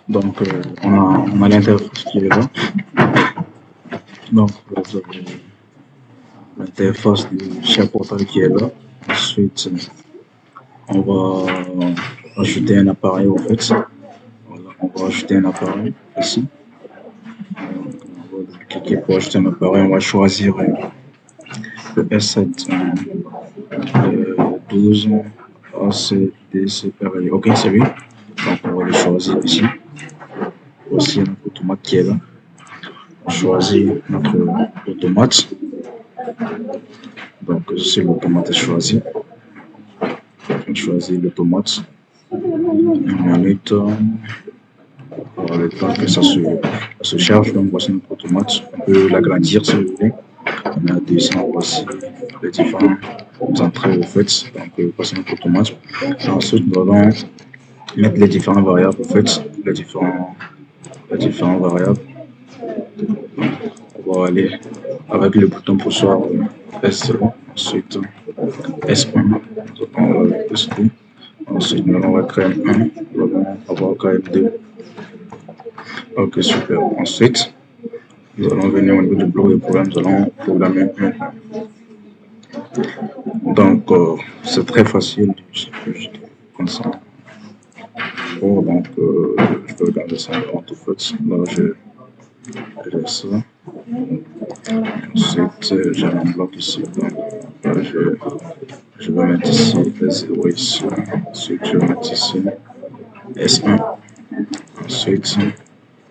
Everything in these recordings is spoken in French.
Donc, on a l'interface qui est là. Donc, vous avez l'interface du SharePortal qui est là. Ensuite, on va ajouter un appareil en fait. Voilà, on va ajouter un appareil ici. On va cliquer pour ajouter un appareil. On va choisir le S7 12 ACDCRI. Ok, c'est lui. Donc, on va le choisir ici. Voici notre automate qui est là. On choisit notre automate. Donc, c'est l'automate choisi. On choisit l'automate. Une minute. Pour le temps que ça se charge. Donc, voici notre automate. On peut l'agrandir si vous voulez. On a dessus, voici les différentes entrées au fait. Donc, voici notre automate. Ensuite, nous allons mettre les différentes variables au fait. Les différentes variables. On va aller avec le bouton poussoir S0, ensuite S1, on va tester. Ensuite, nous allons créer un 1, nous allons avoir KM2. Ok, super. Ensuite, nous allons venir au niveau du bloc de programme, nous allons programmer un. Donc, c'est très facile, comme ça. Bon, donc, je peux regarder ça en tout fait. Là, je laisse ça. Ensuite, j'ai un bloc ici. Donc, là, je vais mettre ici les 0 ici. Ensuite, je vais mettre ici S1. Ensuite,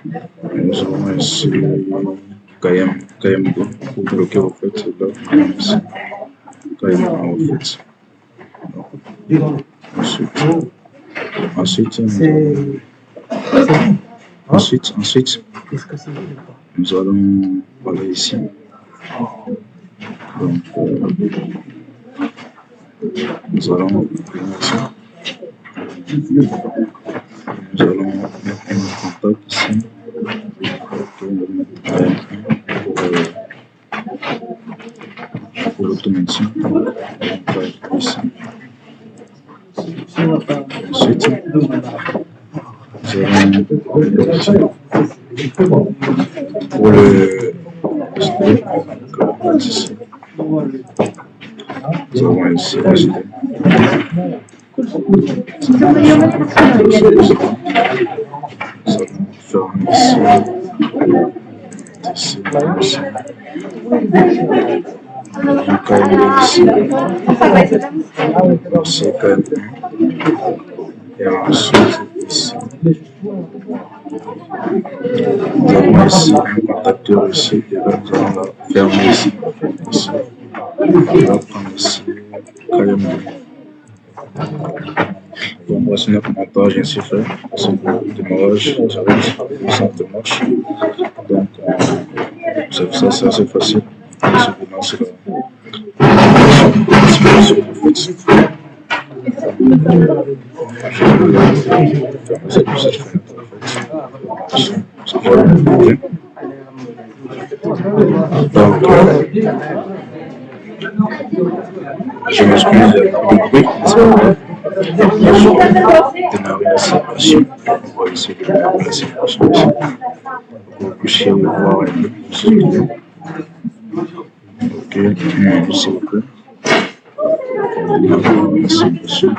nous avons ici KM2 pour bloquer au fait. Là, ici. KM1 au fait. Ensuite, nous allons aller ici. Donc, nous allons venir ici. Nous allons mettre un contact ici. Pour l'automatisme. Ici. Ensuite, pour le ici. Nous avons ici ajouté. Et ensuite, ici. Nous avons ici un contacteur ici, et là nous allons la fermer ici. Ici. On va prendre ici carrément. Bon, voici notre montage ainsi fait. C'est le démarrage, ça marche. Donc, c'est assez facile. C'est je m'excuse du bruit, démarrer la séparation. On va essayer de démarrer la séparation ici. Vous puissiez le voir un peu plus. Ok, s'il vous plaît. Démarrer la séparation.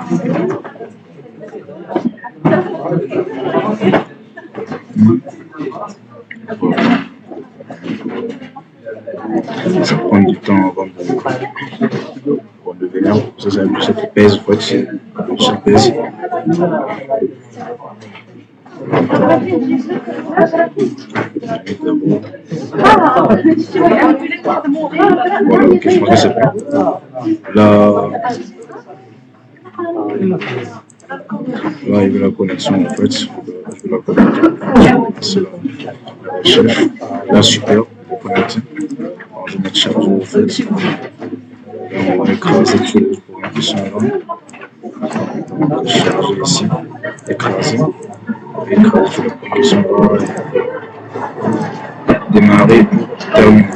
Ça prend du temps avant de venir. Ça pèse, en fait, ça pèse. Voilà, ok, je pense que c'est bon. Là, là, il veut la connexion en fait. Je vais la connecter. C'est la recherche. Là, super, on va connecter. Alors, je vais mettre charger en fait. Là, on va écraser tous les programmes qui sont là. Donc, charger ici, écraser. Écraser tous les programmes qui sont là. Et démarrer pour terminer.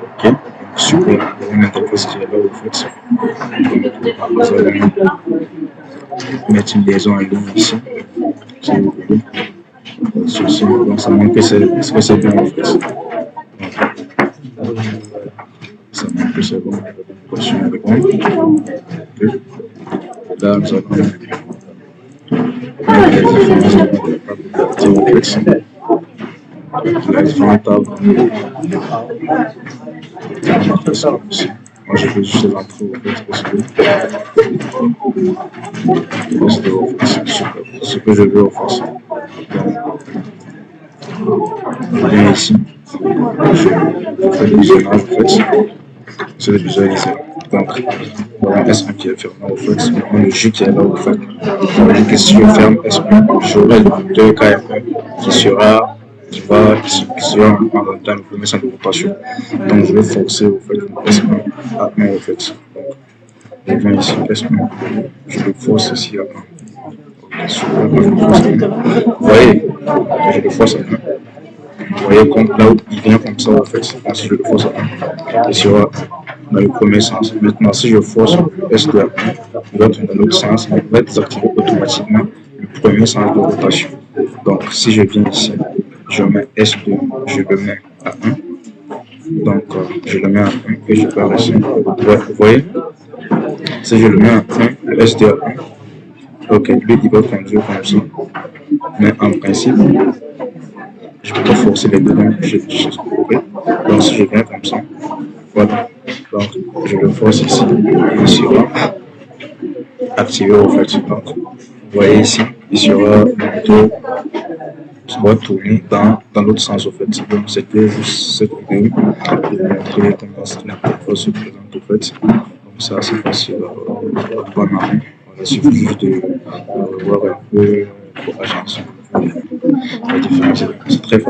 Ok, donc super. Il y a une interface qui est là en fait. Donc, vous allez mettre une liaison en ligne ici. Si vous voulez. Ceci, donc ça montre que c'est bien en fait. Ça montre que c'est bon. Question répondre. Okay. Là, nous allons mettre les différentes tables. Les différentes tables. Moi, je vais juste les entrer en fait. C'est ce que je veux en fait. Je viens ici. Je fais le visionnage en fait. C'est le visualiser. Donc, voilà S1 qui est fermé en fait. Maintenant, le J qui est là en fait. Donc, si je ferme S1, j'aurai deux KM1 qui sera en même temps le premier centre de rotation. Donc, je vais forcer en fait S1 à 1 en fait. Donc, je viens ici S1. Je le force ici à 1. Vous voyez, je le force à 1. Vous voyez comme là où il vient comme ça en fait. Si je le force à 1, il sera dans le premier sens. Maintenant, si je force S2 à 1, il va tourner dans l'autre sens, il va désactiver automatiquement le premier sens de rotation. Donc, si je viens ici, je mets S2, je le mets à 1. Donc, je le mets à 1 et je pars ici. Vous voyez, si je le mets à 1, le S2 à 1, ok, lui il va conduire comme ça. Mais en principe, je ne peux pas forcer les deux, donc donc si je viens comme ça, voilà, donc je le force ici, et il sera activé en fait. Donc, vous voyez ici, il sera plutôt tourner dans l'autre sens en fait. Donc c'était juste cette vidéo pour montrer comment l'interface se présente en fait. Donc c'est assez facile à prendre en main. Il suffit juste de voir un peu l'agence. La différence, c'est très facile.